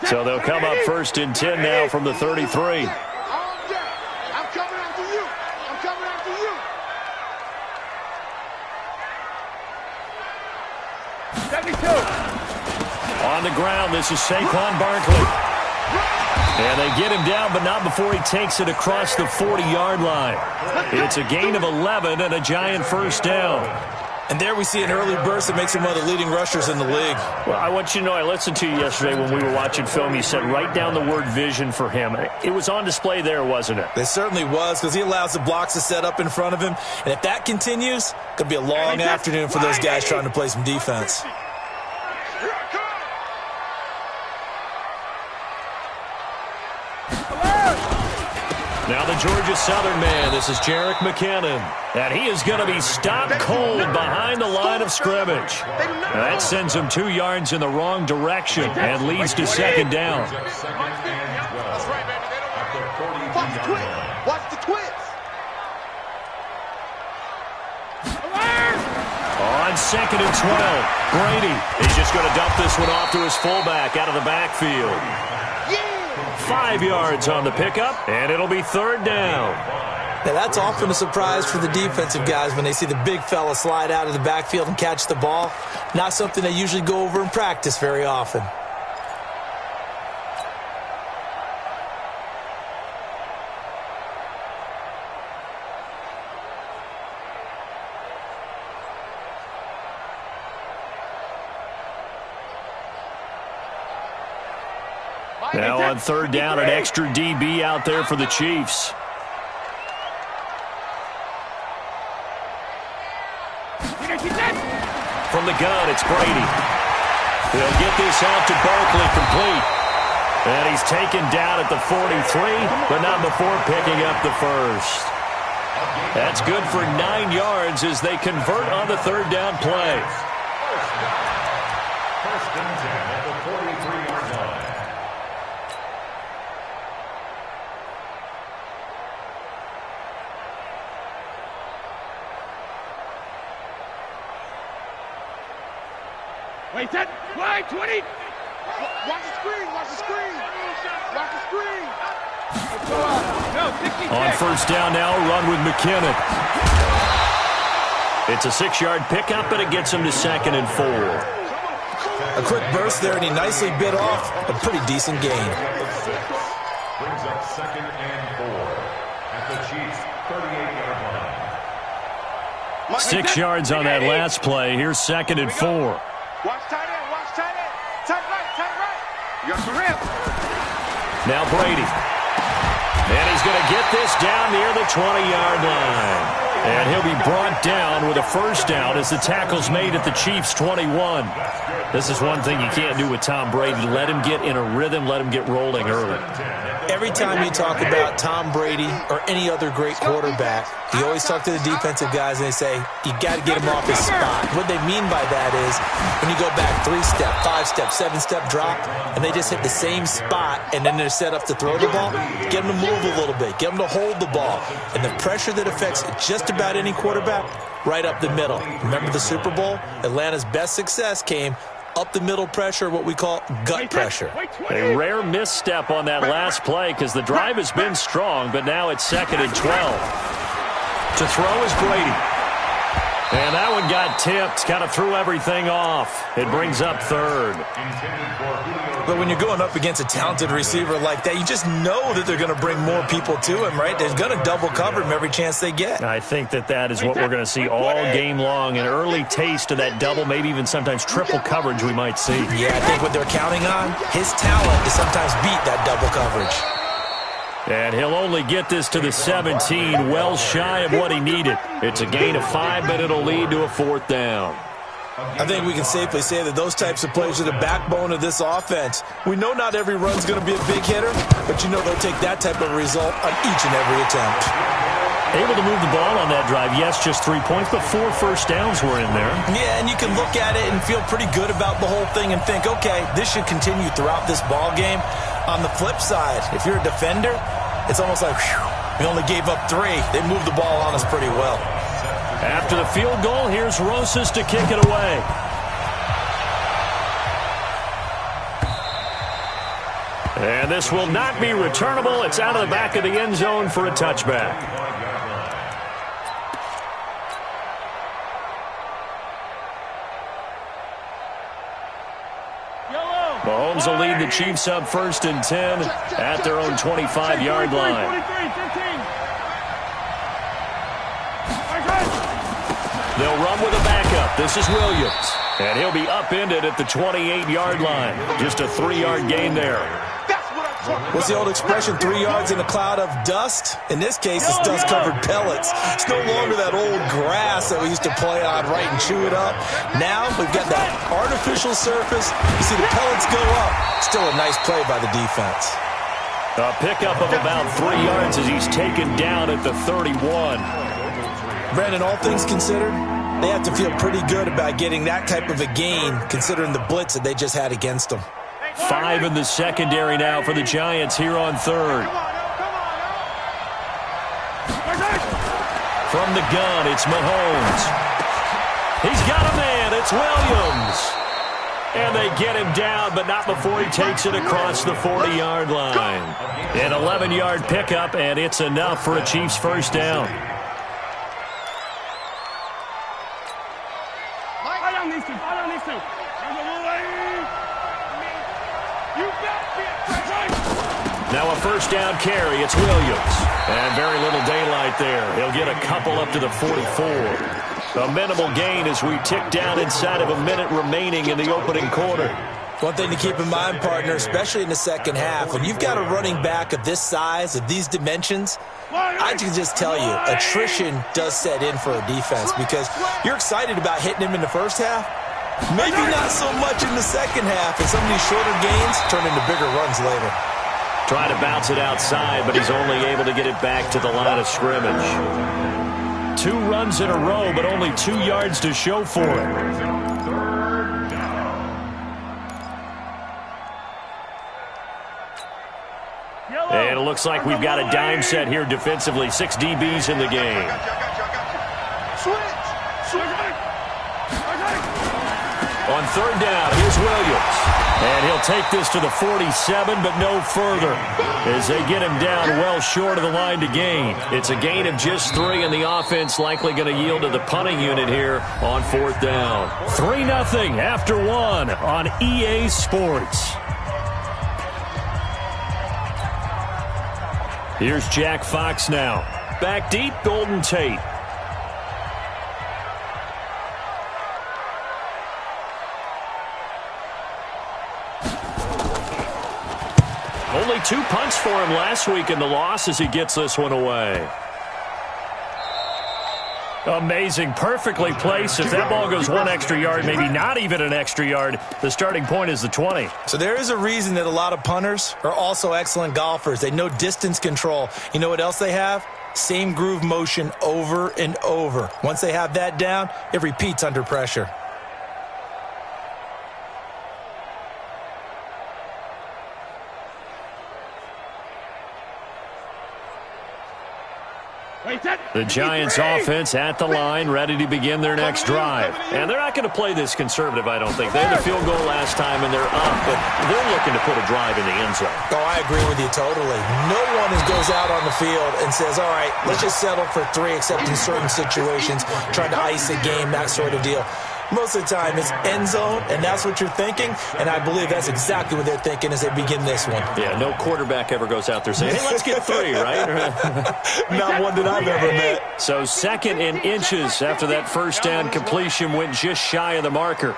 So they'll come up 1st and 10 now from the 33. On the ground, this is Saquon Barkley. And they get him down, but not before he takes it across the 40-yard line. It's a gain of 11 and a giant first down. And there we see an early burst that makes him one of the leading rushers in the league. Well, I want you to know, I listened to you yesterday when we were watching film. You said write down the word vision for him. It was on display there, wasn't it? It certainly was, because he allows the blocks to set up in front of him. And if that continues, it's going to be a long afternoon for those guys trying to play some defense. Now the Georgia Southern man, this is Jerick McKinnon. And he is going to be stopped cold behind the line of scrimmage. That sends him 2 yards in the wrong direction and leads to 2nd down. Watch the twits. On 2nd and 12, Brady is just going to dump this one off to his fullback out of the backfield. 5 yards on the pickup, and it'll be 3rd down. Now, that's often a surprise for the defensive guys when they see the big fella slide out of the backfield and catch the ball. Not something they usually go over in practice very often. Now on 3rd down, an extra DB out there for the Chiefs. From the gun, it's Brady. He'll get this out to Barkley complete. And he's taken down at the 43, but not before picking up the first. That's good for 9 yards as they convert on the 3rd down play. First and 10 at the 43-yard line. Wait, 10, wide, 20. Watch the screen, watch the screen. Watch the screen. No, 66. On 1st down now, run with McKinnon. It's a 6-yard pickup, and it gets him to 2nd and 4. A quick burst there, and he nicely bit off a pretty decent gain. Brings up 2nd and 4 at the Chiefs' 38-yard line. 6 yards on that last play. Here's 2nd and 4. Watch tight end, watch tight end. Tight right. You got the rim. Now Brady. And he's going to get this down near the 20-yard line. And he'll be brought down with a first down as the tackle's made at the Chiefs' 21. This is one thing you can't do with Tom Brady. Let him get in a rhythm, let him get rolling early. Every time you talk about Tom Brady or any other great quarterback, you always talk to the defensive guys and they say, you got to get him off his spot. What they mean by that is when you go back 3-step, 5-step, 7-step drop, and they just hit the same spot and then they're set up to throw the ball, get them to move a little bit, get them to hold the ball. And the pressure that affects just about any quarterback, right up the middle. Remember the Super Bowl? Atlanta's best success came up the middle pressure, what we call gut pressure. A rare misstep on that last play because the drive has been strong, but now it's 2nd and 12. To throw is Brady. And that one got tipped, kind of threw everything off. It brings up 3rd. But when you're going up against a talented receiver like that, you just know that they're going to bring more people to him, right? They're going to double cover him every chance they get. I think that is what we're going to see all game long. An early taste of that double, maybe even sometimes triple coverage we might see. Yeah, I think what they're counting on, his talent to sometimes beat that double coverage. And he'll only get this to the 17, well shy of what he needed. It's a gain of 5, but it'll lead to a 4th down. I think we can safely say that those types of plays are the backbone of this offense. We know not every run's going to be a big hitter, but you know they'll take that type of result on each and every attempt. Able to move the ball on that drive. Yes, just 3 points, but 4 first downs were in there. Yeah, and you can look at it and feel pretty good about the whole thing and think, okay, this should continue throughout this ball game. On the flip side, if you're a defender, it's almost like, whew, we only gave up 3. They moved the ball on us pretty well. After the field goal, here's Rosas to kick it away. And this will not be returnable. It's out of the back of the end zone for a touchback. Mahomes will lead the Chiefs up 1st and 10 at their own 25-yard line. They'll run with a backup. This is Williams. And he'll be upended at the 28-yard line. Just a 3-yard gain there. What's the old expression, 3 yards in a cloud of dust? In this case, it's dust-covered pellets. It's no longer that old grass that we used to play on, right, and chew it up. Now we've got that artificial surface. You see the pellets go up. Still a nice play by the defense. A pickup of about 3 yards as he's taken down at the 31. Brandon, all things considered, they have to feel pretty good about getting that type of a gain, considering the blitz that they just had against them. 5 in the secondary now for the Giants here on 3rd. From the gun, it's Mahomes. He's got a man. It's Williams. And they get him down, but not before he takes it across the 40-yard line. An 11-yard pickup, and it's enough for a Chiefs first down. Now a first down carry. It's Williams. And very little daylight there. He'll get a couple up to the 44. A minimal gain as we tick down inside of a minute remaining in the opening quarter. One thing to keep in mind, partner, especially in the second half, when you've got a running back of this size, of these dimensions, I can just tell you, attrition does set in for a defense because you're excited about hitting him in the first half. Maybe not so much in the second half, and some of these shorter gains turn into bigger runs later. Trying to bounce it outside, but he's only able to get it back to the line of scrimmage. 2 runs in a row, but only 2 yards to show for it. And it looks like we've got a dime set here defensively. 6 DBs in the game. On 3rd down, here's Williams. And he'll take this to the 47, but no further as they get him down well short of the line to gain. It's a gain of just 3, and the offense likely going to yield to the punting unit here on 4th down. 3-0 after 1 on EA Sports. Here's Jack Fox now. Back deep, Golden Tate. Only 2 punts for him last week in the loss as he gets this one away. Amazing. Perfectly placed. If that ball goes 1 extra yard, maybe not even an extra yard, the starting point is the 20. So there is a reason that a lot of punters are also excellent golfers. They know distance control. You know what else they have? Same groove motion over and over. Once they have that down, it repeats under pressure. The Giants offense at the line, ready to begin their next drive. And they're not going to play this conservative, I don't think. They had a field goal last time, and they're up, but they're looking to put a drive in the end zone. Oh, I agree with you totally. No one goes out on the field and says, all right, let's just settle for 3, except in certain situations, trying to ice a game, that sort of deal. Most of the time, it's end zone, and that's what you're thinking, and I believe that's exactly what they're thinking as they begin this one. Yeah, no quarterback ever goes out there saying, hey, let's get 3, right? Not one that I've ever met. So 2nd and inches after that first down completion went just shy of the marker.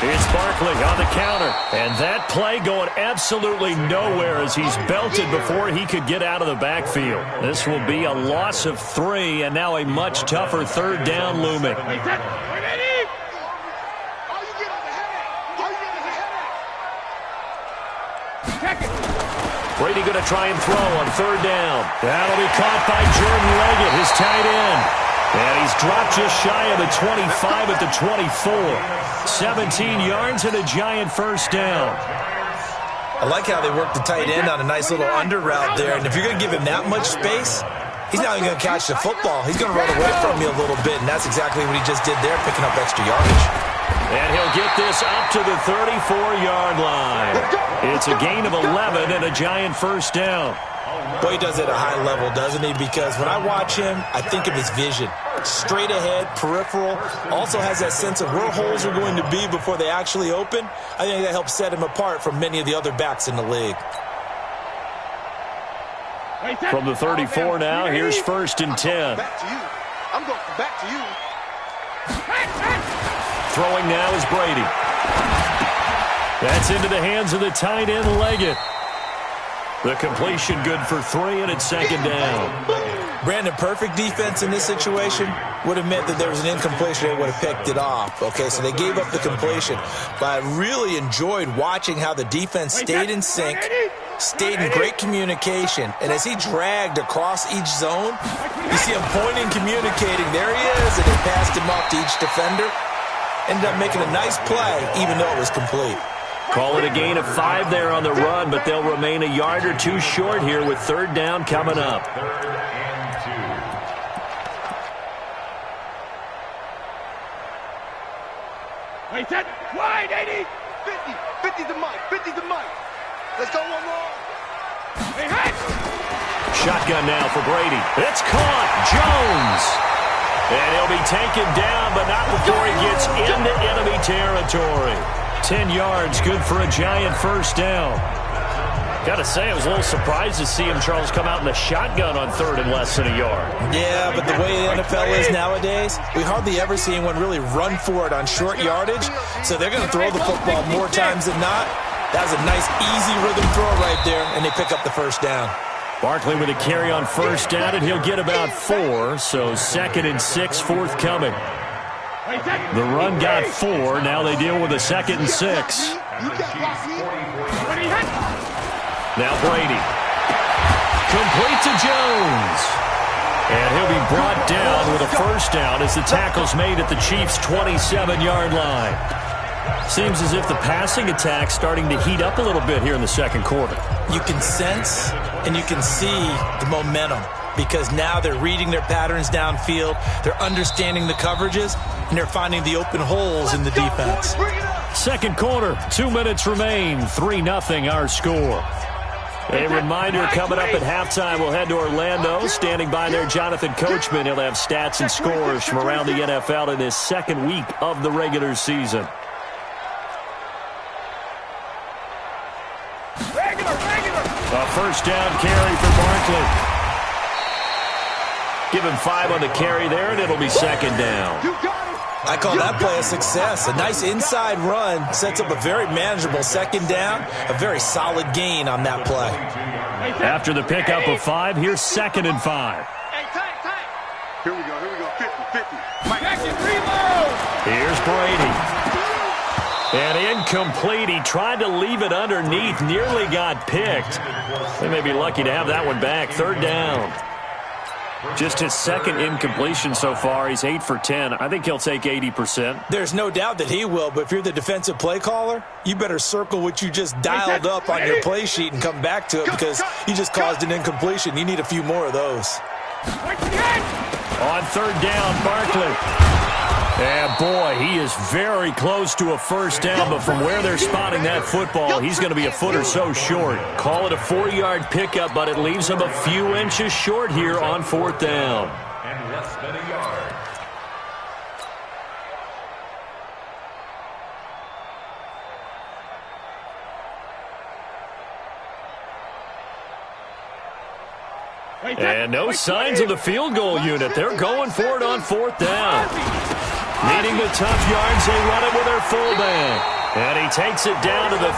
It's Barkley on the counter, and that play going absolutely nowhere as he's belted before he could get out of the backfield. This will be a loss of 3, and now a much tougher 3rd down looming. Brady going to try and throw on 3rd down. That'll be caught by Jordan Leggett, his tight end. And he's dropped just shy of the 25 at the 24. 17 yards and a Giant first down. I like how they work the tight end on a nice little under route there. And if you're going to give him that much space, he's not even going to catch the football. He's going to run away from you a little bit, and that's exactly what he just did there, picking up extra yardage. And he'll get this up to the 34-yard line. It's a gain of 11 and a giant first down. Boy, he does it at a high level, doesn't he? Because when I watch him, I think of his vision. Straight ahead, peripheral, also has that sense of where holes are going to be before they actually open. I think that helps set him apart from many of the other backs in the league. From the 34 now, here's 1st and 10. Back to you. I'm going back to you. Throwing now is Brady. That's into the hands of the tight end, Leggett. The completion good for 3, and it's 2nd down. Brandon, perfect defense in this situation would have meant that there was an incompletion. They would have picked it off. Okay, so they gave up the completion. But I really enjoyed watching how the defense stayed in sync, stayed in great communication. And as he dragged across each zone, you see him pointing, communicating. There he is, and they passed him off to each defender. Ended up making a nice play, even though it was complete. Call it a gain of 5 there on the run, but they'll remain a yard or 2 short here with 3rd down coming up. 3rd and 2. Wait, set. Wide, 80. 50. 50 to Mike. 50 to Mike. Let's go one more. Hey, hey. Shotgun now for Brady. It's caught. Jones. And he'll be taken down, but not before he gets into enemy territory. 10 yards, good for a giant first down. Got to say, I was a little surprised to see him, Charles, come out in the shotgun on 3rd and less than a yard. Yeah, but the way the NFL is nowadays, we hardly ever see anyone really run for it on short yardage. So they're going to throw the football more times than not. That was a nice, easy rhythm throw right there, and they pick up the first down. Barkley with a carry on 1st down, and he'll get about 4. So 2nd and 6 forthcoming. The run got 4. Now they deal with a 2nd and 6. Now Brady. Complete to Jones. And he'll be brought down with a first down as the tackle's made at the Chiefs' 27-yard line. Seems as if the passing attack's starting to heat up a little bit here in the 2nd quarter. You can sense and you can see the momentum because now they're reading their patterns downfield, they're understanding the coverages, and they're finding the open holes in the defense. 2nd quarter, 2 minutes remain, 3-0 our score. A reminder coming up at halftime, we'll head to Orlando. Standing by there, Jonathan Coachman. He'll have stats and scores from around the NFL in this 2nd week of the regular season. A first down carry for Barkley. Give him 5 on the carry there, and it'll be 2nd down. I call that play a success. A nice inside run sets up a very manageable 2nd down. A very solid gain on that play. After the pickup of 5, here's 2nd and 5. Here we go. 50. Here's Brady. And incomplete. He tried to leave it underneath. Nearly got picked. They may be lucky to have that one back. 3rd down. Just his 2nd incompletion so far. He's 8 for 10. I think he'll take 80%. There's no doubt that he will, but if you're the defensive play caller, you better circle what you just dialed up on your play sheet and come back to it because you just caused an incompletion. You need a few more of those. On 3rd down, Barkley. And boy, he is very close to a first down, but from where they're spotting that football, he's going to be a foot or so short. Call it a 4-yard pickup, but it leaves him a few inches short here on 4th down. And less than a yard. And no signs of the field goal unit. They're going for it on 4th down. Needing the tough yards, they run it with their fullback. And he takes it down to the...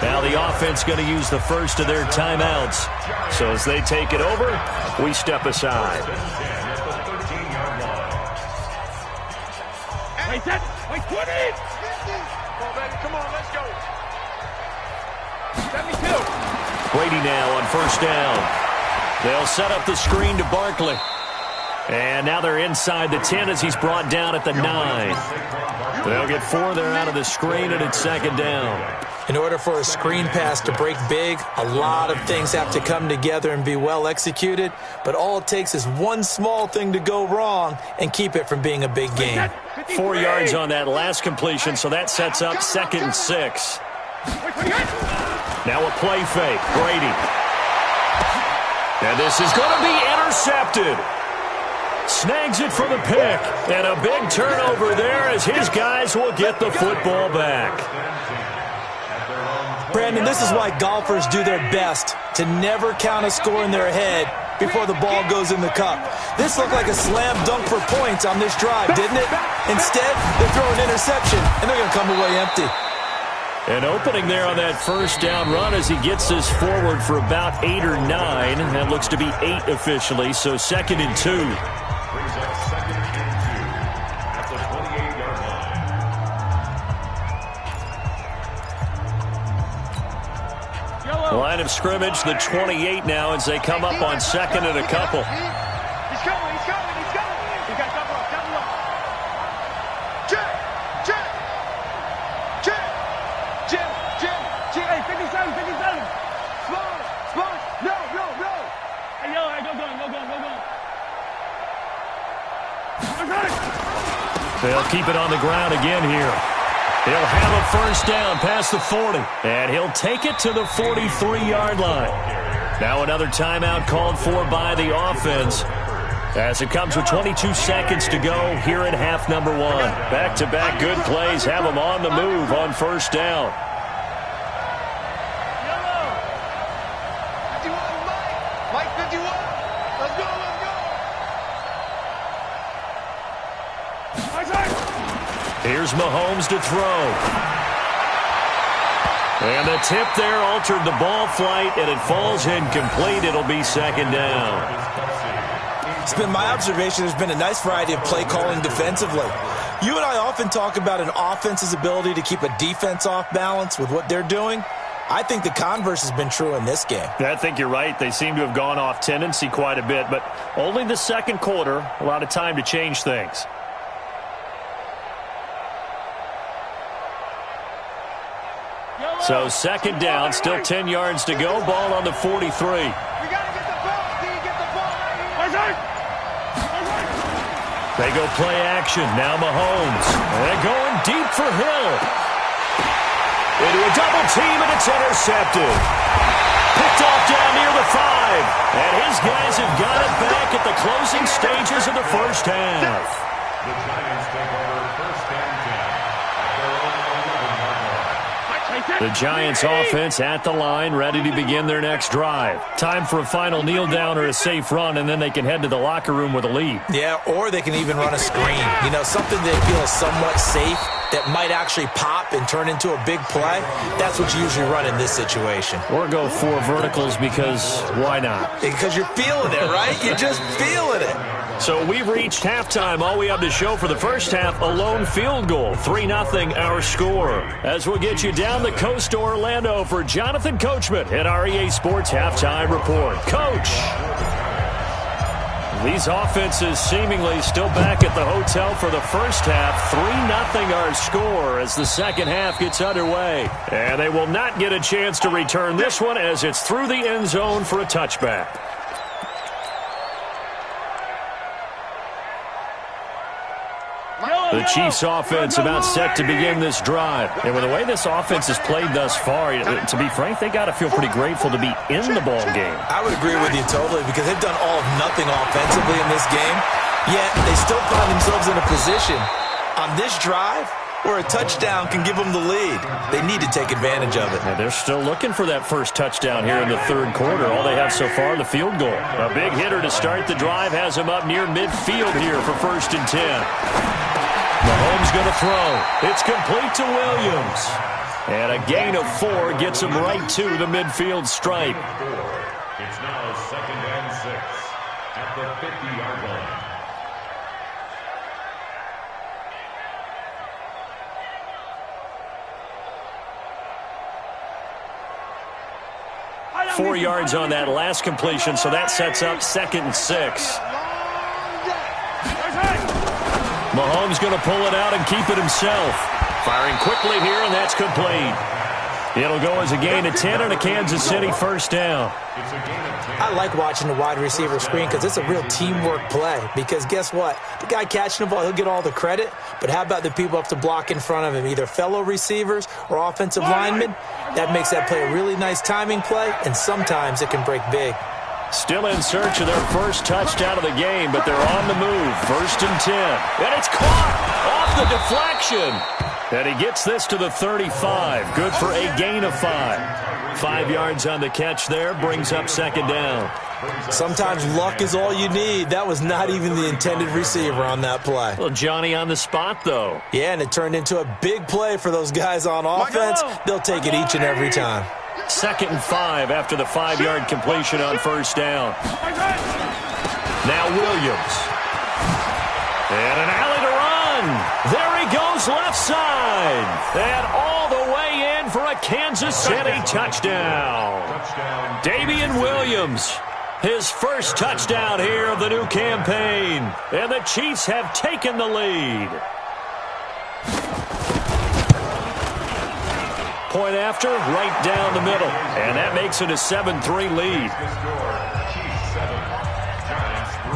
Now the offense going to use the first of their timeouts. So as they take it over, we step aside. Wait, 20! Come on, baby. Come on, let's go. 72. Brady now on 1st down. They'll set up the screen to Barkley. And now they're inside the 10 as he's brought down at the 9. They'll get 4 there out of the screen, and it's second down. In order for a screen pass to break big, a lot of things have to come together and be well executed, but all it takes is one small thing to go wrong and keep it from being a big game. 4 yards on that last completion, so that sets up 2nd and 6. Now a play fake, Brady. And this is going to be intercepted. Snags it for the pick, and a big turnover there as his guys will get the football back. Brandon, this is why golfers do their best to never count a score in their head before the ball goes in the cup. This looked like a slam dunk for points on this drive, didn't it? Instead, they throw an interception, and they're going to come away empty. An opening there on that first down run as he gets this forward for about 8 or 9. That looks to be 8 officially, so 2nd and 2. Brings up 2nd and 2 at the 28-yard line. Line of scrimmage, the 28 now as they come up on 2nd and a couple. He's coming. He's got double up. Check. Jim. Hey, 57. Smart. No. Hey, yo, go gun. They'll keep it on the ground again here. He'll have a first down past the 40, and he'll take it to the 43-yard line. Now another timeout called for by the offense as it comes with 22 seconds to go here in half number 1. Back-to-back good plays have them on the move on first down. Mike 51. Let's go. Here's Mahomes to throw. And the tip there altered the ball flight, and it falls incomplete. It'll be second down. It's been my observation there's been a nice variety of play calling defensively. You and I often talk about an offense's ability to keep a defense off balance with what they're doing. I think the converse has been true in this game. I think you're right. They seem to have gone off tendency quite a bit, but only the second quarter, a lot of time to change things. So second down, still 10 yards to go. Ball on the 43. We got to get the ball. Get the ball right here. They go play action. Now Mahomes. And they're going deep for Hill. Into a double team, and it's intercepted. Picked off down near the 5. And his guys have got it back at the closing stages of the first half. The Giants take over 1st and 10 at their own 11-yard line. The Giants offense at the line, ready to begin their next drive. Time for a final kneel down or a safe run, and then they can head to the locker room with a lead. Yeah, or they can even run a screen. You know, something they feel is somewhat safe that might actually pop and turn into a big play. That's what you usually run in this situation. Or go 4 verticals because why not? Because you're feeling it, right? You're just feeling it. So we've reached halftime. All we have to show for the first half, a lone field goal. 3-0 our score. As we'll get you down the coast to Orlando for Jonathan Coachman at our EA Sports Halftime Report. Coach! These offenses seemingly still back at the hotel for the first half. 3-0 our score as the second half gets underway. And they will not get a chance to return this one as it's through the end zone for a touchback. The Chiefs offense about set to begin this drive. And with the way this offense has played thus far, to be frank, they got to feel pretty grateful to be in the ball game. I would agree with you totally because they've done all of nothing offensively in this game, yet they still find themselves in a position on this drive where a touchdown can give them the lead. They need to take advantage of it. And they're still looking for that first touchdown here in the third quarter. All they have so far, the field goal. A big hitter to start the drive has them up near midfield here for 1st and 10. Mahomes going to throw. It's complete to Williams. And a gain of 4 gets him right to the midfield stripe. It's now 2nd and 6 at the 50-yard line. Four yards on that last completion, so that sets up 2nd and 6. Mahomes going to pull it out and keep it himself. Firing quickly here, and that's complete. It'll go as a gain of 10 and a Kansas City first down. I like watching the wide receiver screen because it's a real teamwork play. Because guess what? The guy catching the ball, he'll get all the credit. But how about the people up to block in front of him, either fellow receivers or offensive linemen? That makes that play a really nice timing play, and sometimes it can break big. Still in search of their first touchdown of the game, but they're on the move. 1st and 10. And it's caught off the deflection. And he gets this to the 35. Good for a gain of 5. 5 yards on the catch there. Brings up 2nd down. Sometimes luck is all you need. That was not even the intended receiver on that play. Well, Johnny on the spot, though. Yeah, and it turned into a big play for those guys on offense. They'll take it each and every time. 2nd and 5 after the 5-yard completion on 1st down. Now Williams. And an alley to run. There he goes left side. And all the way in for a Kansas City touchdown. Damian Williams. His first touchdown here of the new campaign. And the Chiefs have taken the lead. Point after, right down the middle. And that makes it a 7-3 lead. Chiefs 7, Giants 3.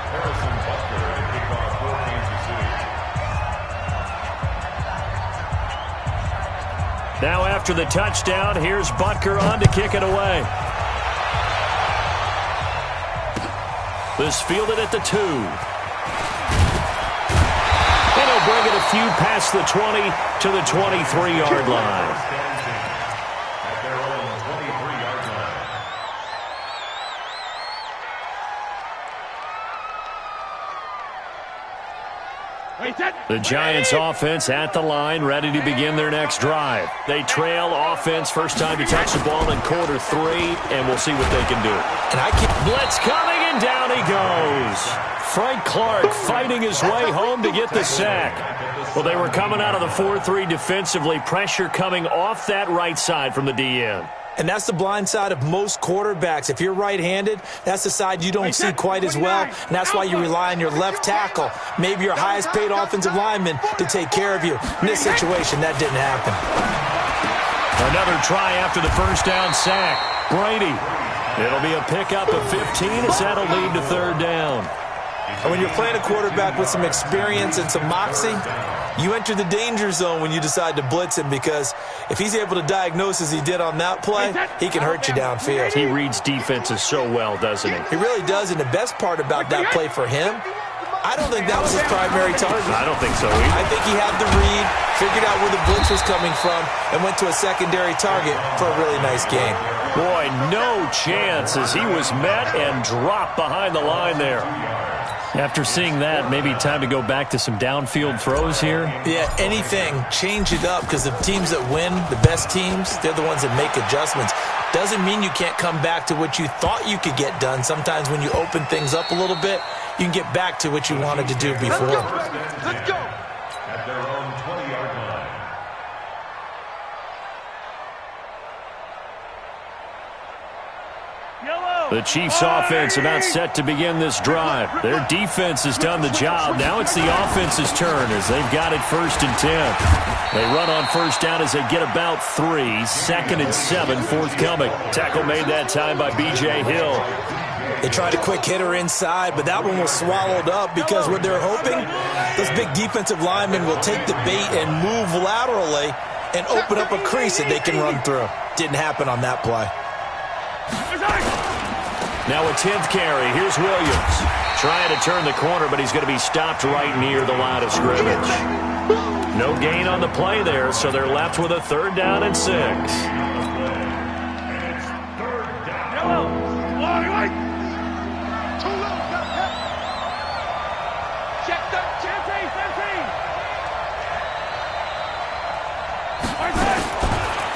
Harrison Butker to kick off for Kansas City. Now after the touchdown, here's Butker on to kick it away. This fielded at the 2. And he'll bring it a few past the 20 to the 23-yard line. At their own 23-yard line. The Giants offense at the line, ready to begin their next drive. They trail offense, first time to touch the ball in quarter 3, and we'll see what they can do. And Blitz coming, and down he goes. Frank Clark fighting his way home to get the sack. Well, they were coming out of the 4-3 defensively. Pressure coming off that right side from the DN. And that's the blind side of most quarterbacks. If you're right-handed, that's the side you don't see quite as well, and that's why you rely on your left tackle, maybe your highest-paid offensive lineman, to take care of you. In this situation, that didn't happen. Another try after the first down sack. Brady. It'll be a pickup of 15 as that'll lead to 3rd down. And when you're playing a quarterback with some experience and some moxie, you enter the danger zone when you decide to blitz him, because if he's able to diagnose as he did on that play, he can hurt you downfield. He reads defenses so well, doesn't he? He really does, and the best part about that play for him, I don't think that was his primary target. I don't think so either. I think he had the read, figured out where the blitz was coming from, and went to a secondary target for a really nice game. Boy, no chance as he was met and dropped behind the line there. After seeing that, maybe time to go back to some downfield throws here. Yeah, anything. Change it up, because the teams that win, the best teams, they're the ones that make adjustments. Doesn't mean you can't come back to what you thought you could get done. Sometimes when you open things up a little bit, you can get back to what you wanted to do before. Let's go. At their own 20-yard line. The Chiefs offense about set to begin this drive. Their defense has done the job. Now it's the offense's turn as they've got it 1st and 10. They run on 1st down as they get about 3. 2nd and 7 forthcoming. Tackle made that time by B.J. Hill. They tried a quick hitter inside, but that one was swallowed up because what they're hoping, those big defensive linemen will take the bait and move laterally and open up a crease that they can run through. Didn't happen on that play. Now a 10th carry. Here's Williams. Trying to turn the corner, but he's going to be stopped right near the line of scrimmage. No gain on the play there, so they're left with a 3rd down and 6.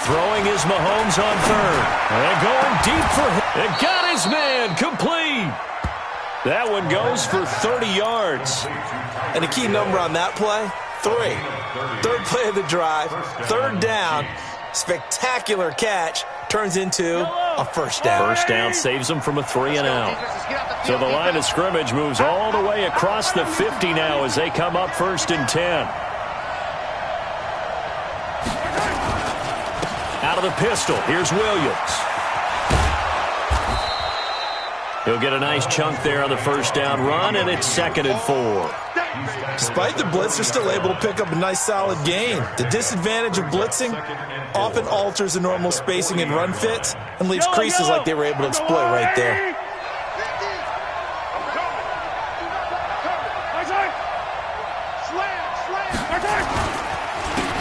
Throwing is Mahomes on 3rd. And going deep for him. And got his man complete. That one goes for 30 yards. And the key number on that play, 3. 3rd play of the drive, 3rd down, spectacular catch, turns into a first down. First down saves them from a 3-and-out. So the line of scrimmage moves all the way across the 50 now as they come up 1st and 10. Out of the pistol, here's Williams. He'll get a nice chunk there on the first down run, and it's 2nd and 4. Despite the blitz, they're still able to pick up a nice solid gain. The disadvantage of blitzing often alters the normal spacing and run fits and leaves creases like they were able to exploit right there.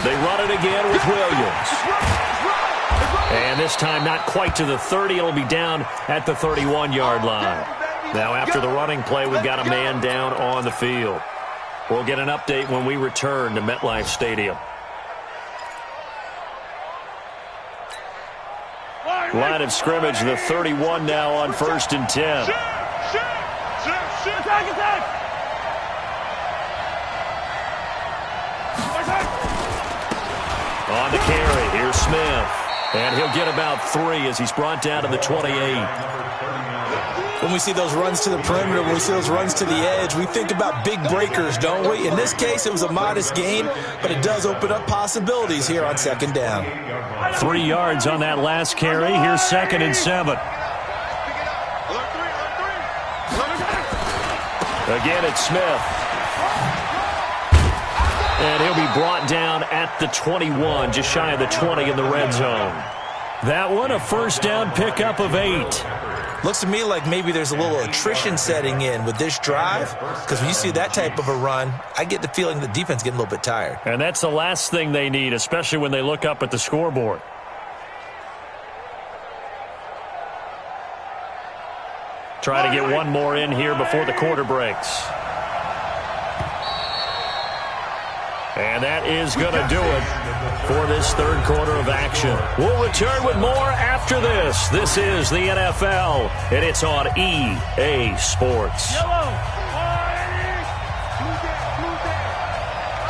They run it again with Williams. And this time not quite to the 30. It'll be down at the 31-yard line. Now after the running play, we've got a man down on the field. We'll get an update when we return to MetLife Stadium. Line of scrimmage, the 31 now on 1st and 10. On the carry, here's Smith. And he'll get about 3 as he's brought down to the 28. When we see those runs to the perimeter, when we see those runs to the edge, we think about big breakers, don't we? In this case, it was a modest gain, but it does open up possibilities here on 2nd down. 3 yards on that last carry. Here's 2nd and 7. Again, it's Smith. And he'll be brought down at the 21, just shy of the 20 in the red zone. That one, a first down pickup of 8. Looks to me like maybe there's a little attrition setting in with this drive, because when you see that type of a run, I get the feeling the defense getting a little bit tired. And that's the last thing they need, especially when they look up at the scoreboard. Try to get one more in here before the quarter breaks. And that is going to do it for this 3rd quarter of action. We'll return with more after this. This is the NFL, and it's on EA Sports. Yellow.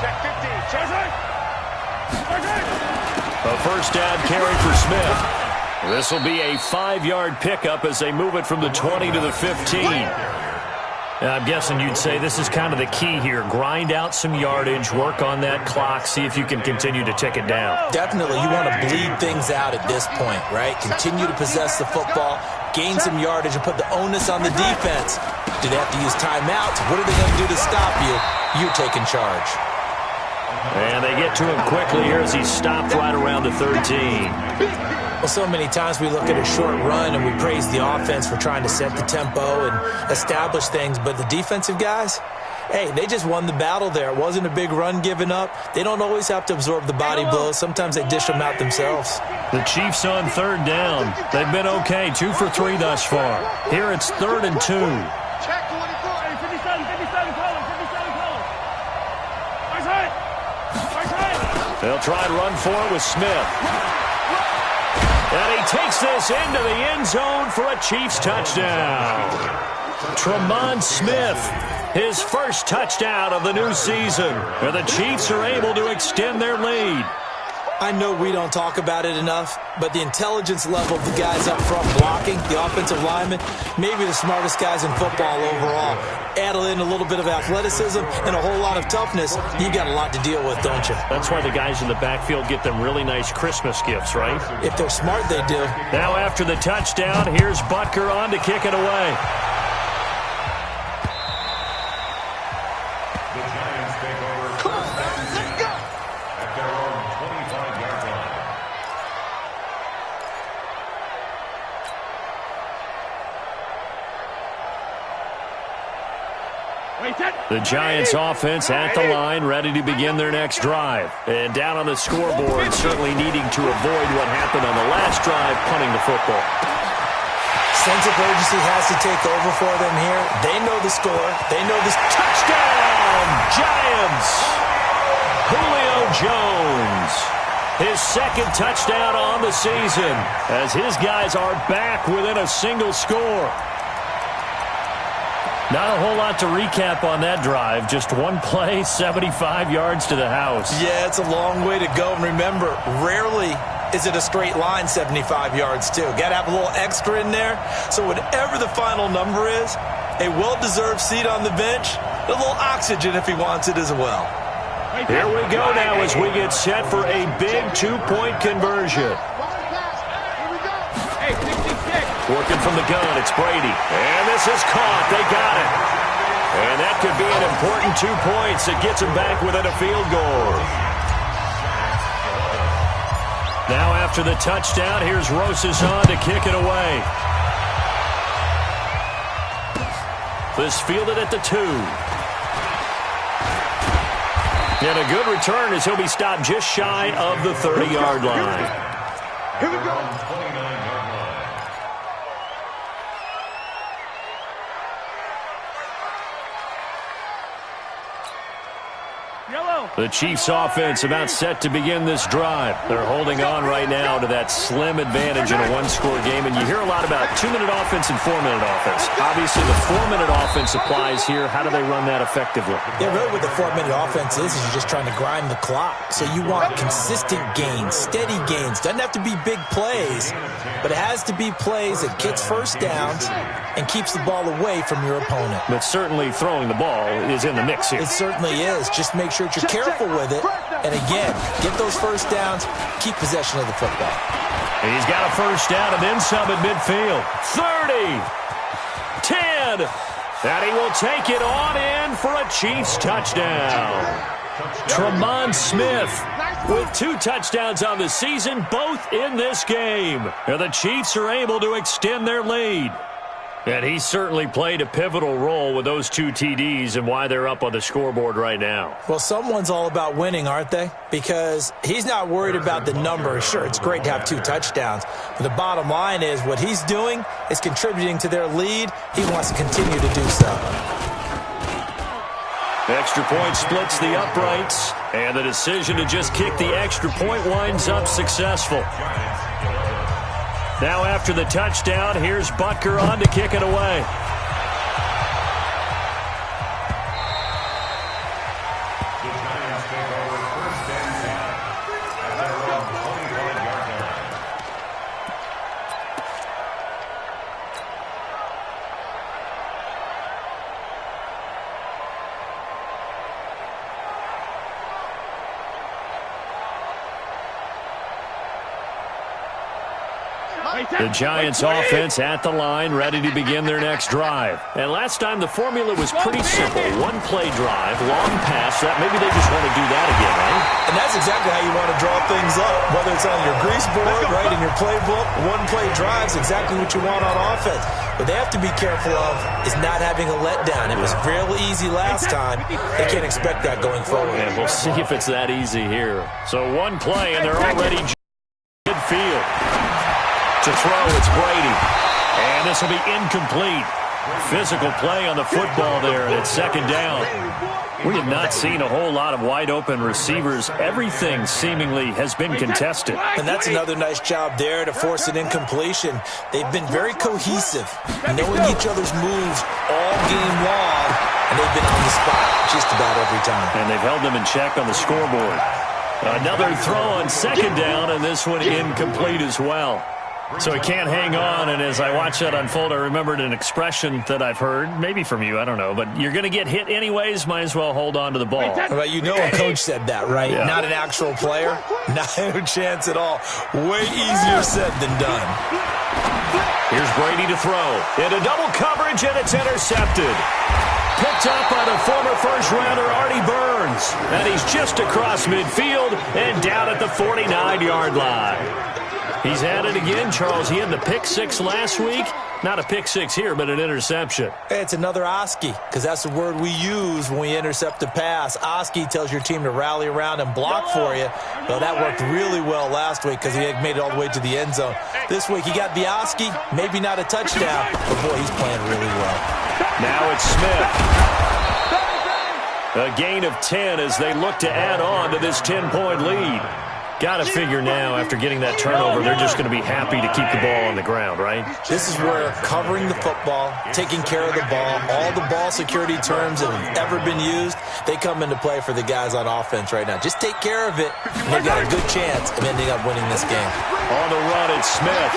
Check 15. Check it. A first down carry for Smith. This will be a 5-yard pickup as they move it from the 20 to the 15. I'm guessing you'd say this is kind of the key here. Grind out some yardage, work on that clock, see if you can continue to tick it down. Definitely, you want to bleed things out at this point, right? Continue to possess the football, gain some yardage, and put the onus on the defense. Do they have to use timeouts? What are they going to do to stop you? You're taking charge. And they get to him quickly here as he's stopped right around the 13. Well, so many times we look at a short run and we praise the offense for trying to set the tempo and establish things, but the defensive guys, hey, they just won the battle there. It wasn't a big run given up. They don't always have to absorb the body blows. Sometimes they dish them out themselves. The Chiefs on 3rd down. They've been okay, 2 for 3 thus far. Here it's 3rd and 2. Check 24. 57, 57, call it. 57, call it. Nice hit. Nice hit. They'll try and run for it with Smith. And he takes this into the end zone for a Chiefs touchdown. Tremont Smith, his first touchdown of the new season. And the Chiefs are able to extend their lead. I know we don't talk about it enough, but the intelligence level of the guys up front blocking, the offensive linemen, maybe the smartest guys in football overall. Add in a little bit of athleticism and a whole lot of toughness, you got a lot to deal with, don't you? That's why the guys in the backfield get them really nice Christmas gifts, right? If they're smart, they do. Now after the touchdown, here's Butker on to kick it away. The Giants take over first and 10 at their own 25-yard line. The Giants offense at the line, ready to begin their next drive. And down on the scoreboard, certainly needing to avoid what happened on the last drive, punting the football. Sense of urgency has to take over for them here. They know the score. They know this. Touchdown, Giants! Julio Jones, his 2nd touchdown on the season, as his guys are back within a single score. Not a whole lot to recap on that drive. Just one play, 75 yards to the house. Yeah, it's a long way to go. And remember, rarely is it a straight line 75 yards too? Got to have a little extra in there. So whatever the final number is, a well-deserved seat on the bench, a little oxygen if he wants it as well. Here we go now as we get set for a big two-point conversion. Working from the gun, it's Brady. And this is caught. They got it. And that could be an important 2 points. It gets them back within a field goal. Now after the touchdown, here's Rosas on to kick it away. This fielded at the 2. And a good return as he'll be stopped just shy of the 30-yard line. Here we go. The Chiefs offense about set to begin this drive. They're holding on right now to that slim advantage in a one-score game. And you hear a lot about 2-minute offense and 4-minute offense. Obviously, the 4-minute offense applies here. How do they run that effectively? Yeah, really what the 4-minute offense is you're just trying to grind the clock. So you want consistent gains, steady gains. Doesn't have to be big plays, but it has to be plays that gets first downs and keeps the ball away from your opponent. But certainly throwing the ball is in the mix here. It certainly is. Just make sure that you're careful with it. And again, get those first downs, keep possession of the football. He's got a first down and then some at midfield. 30, 10, and he will take it on in for a Chiefs touchdown. Tremont Smith with 2 touchdowns on the season, both in this game. And the Chiefs are able to extend their lead. And he certainly played a pivotal role with those 2 TDs and why they're up on the scoreboard right now. Well, someone's all about winning, aren't they? Because he's not worried about the number. Sure, it's great to have 2 touchdowns. But the bottom line is what he's doing is contributing to their lead. He wants to continue to do so. Extra point splits the uprights. And the decision to just kick the extra point winds up successful. Now after the touchdown, here's Butker on to kick it away. The Giants take over first and 10 at their own 25-yard line. The Giants offense at the line, ready to begin their next drive. And last time the formula was pretty simple. 1-play drive, long pass. That maybe they just want to do that again, right? And that's exactly how you want to draw things up. Whether it's on your grease board, right, in your playbook, 1-play drives, exactly what you want on offense. What they have to be careful of is not having a letdown. It was real easy last time. They can't expect that going forward. And we'll see if it's that easy here. So 1 play, and they're already midfield. To throw, it's Brady. And this will be incomplete. Physical play on the football there, and it's second down. We have not seen a whole lot of wide-open receivers. Everything seemingly has been contested. And that's another nice job there to force an incompletion. They've been very cohesive, knowing each other's moves all game long, and they've been on the spot just about every time. And they've held them in check on the scoreboard. Another throw on second down, and this one incomplete as well. So he can't hang on, and as I watch that unfold, I remembered an expression that I've heard, maybe from you, I don't know, but you're going to get hit anyways, might as well hold on to the ball. Well, you know a coach said that, right? Yeah. Not an actual player. Not a chance at all. Way easier said than done. Here's Brady to throw. Into double coverage, and it's intercepted. Picked up by the former first-rounder Artie Burns. And he's just across midfield and down at the 49-yard line. He's at it again, Charles. He had the pick 6 last week. Not a pick 6 here, but an interception. Hey, it's another Oski, because that's the word we use when we intercept a pass. Oski tells your team to rally around and block for you. Well, that worked really well last week because he had made it all the way to the end zone. This week, he got the Oski, maybe not a touchdown, but boy, he's playing really well. Now it's Smith. A gain of 10 as they look to add on to this 10-point lead. Got to figure now, after getting that turnover, they're just going to be happy to keep the ball on the ground, right? This is where covering the football, taking care of the ball, all the ball security terms that have ever been used, they come into play for the guys on offense right now. Just take care of it, and they've got a good chance of ending up winning this game. On the run, it's Smith.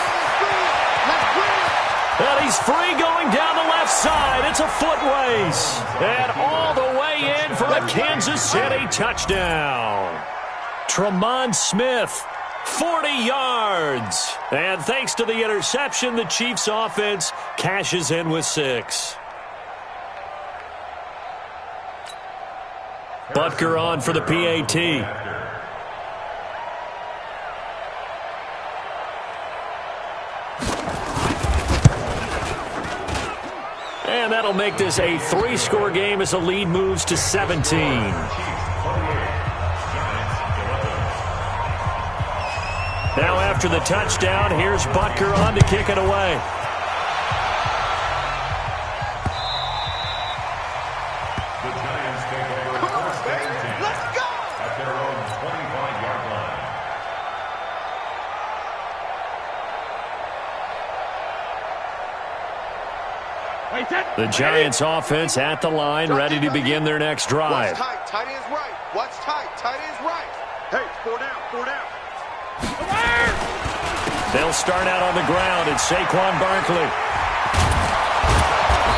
And he's free going down the left side. It's a foot race. And all the way in for a Kansas City touchdown. Tremont Smith, 40 yards. And thanks to the interception, the Chiefs offense cashes in with 6. Butker on for the PAT. And that'll make this a 3-score game as the lead moves to 17. Now after the touchdown, here's Butker on to kick it away. The Giants take over first and 10 at their own 25-yard line. The Giants offense at the line, ready to begin their next drive. Watch tight, tight end's right. Watch tight, tight end's right. Hey, 4 down, 4 down. They'll start out on the ground. It's Saquon Barkley.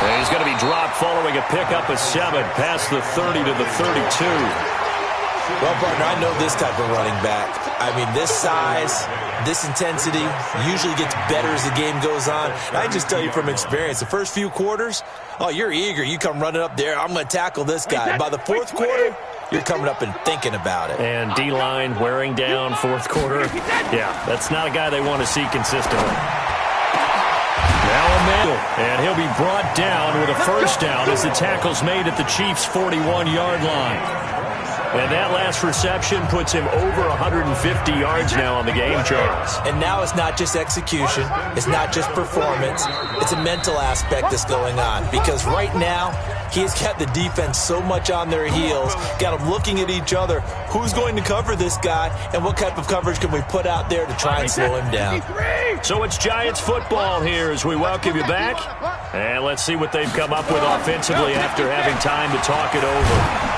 And he's going to be dropped following a pickup of 7 past the 30 to the 32. Well, partner, I know this type of running back. I mean, this size, this intensity usually gets better as the game goes on. And I just tell you from experience, the first few quarters, oh, you're eager. You come running up there. I'm going to tackle this guy. By the fourth quarter, you're coming up and thinking about it. And D-line wearing down fourth quarter. Yeah, that's not a guy they want to see consistently. Now Emmanuel, and he'll be brought down with a first down as the tackle's made at the Chiefs' 41-yard line. And that last reception puts him over 150 yards now on the game, Charles. And now it's not just execution. It's not just performance. It's a mental aspect that's going on. Because right now, he has got the defense so much on their heels, got them looking at each other. Who's going to cover this guy, and what type of coverage can we put out there to try and slow him down? So it's Giants football here as we welcome you back. And let's see what they've come up with offensively after having time to talk it over.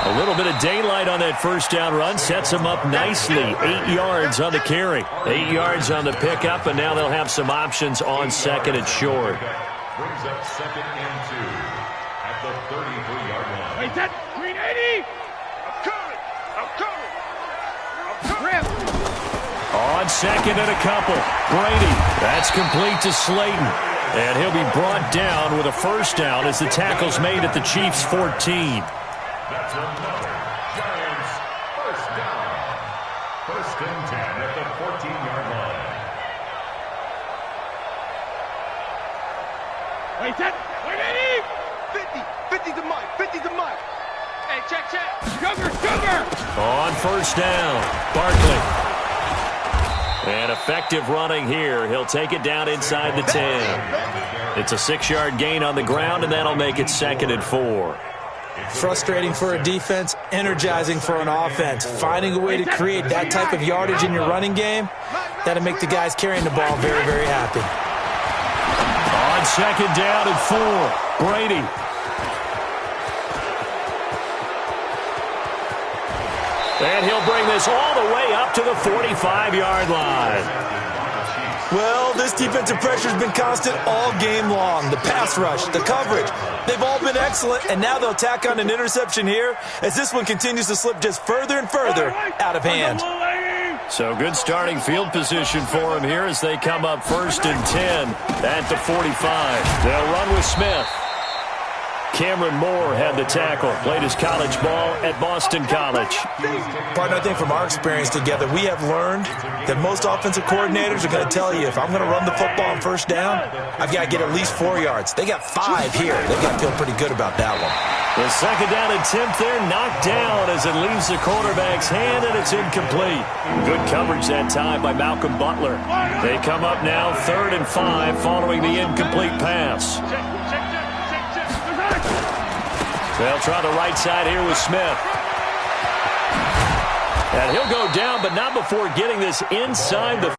A little bit of daylight on that first down run sets them up nicely. 8 yards on the carry, 8 yards on the pickup, and now they'll have some options on second and short. Brings up second and 2 at the 33-yard line. Wait, that green 80. I'm coming. I'm coming. I'm coming. On second and a couple, Brady. That's complete to Slayton. And he'll be brought down with a first down as the tackle's made at the Chiefs' 14. That's another Giants first down. First and 10 at the 14-yard line. Wait, that. Wait, 50. 50 to Mike. 50 to Mike. Hey, check. Sugar. On first down, Barkley. And effective running here. He'll take it down inside the 10. It's a 6-yard gain on the ground, and that'll make it second and 4. Frustrating for a defense, energizing for an offense. Finding a way to create that type of yardage in your running game, that'll make the guys carrying the ball very, very happy. On second down and 4, Brady. And he'll bring this all the way up to the 45-yard line. Well, this defensive pressure has been constant all game long. The pass rush, the coverage, they've all been excellent, and now they'll tack on an interception here as this one continues to slip just further and further out of hand. So good starting field position for him here as they come up first and 10 at the 45. They'll run with Smith. Cameron Moore had the tackle, played his college ball at Boston College. Partner, I think from our experience together, we have learned that most offensive coordinators are going to tell you, if I'm going to run the football on first down, I've got to get at least 4 yards. They got 5 here. They've got to feel pretty good about that one. The second down attempt there knocked down as it leaves the quarterback's hand, and it's incomplete. Good coverage that time by Malcolm Butler. They come up now 3rd and 5 following the incomplete pass. They'll try the right side here with Smith. And he'll go down, but not before getting this inside the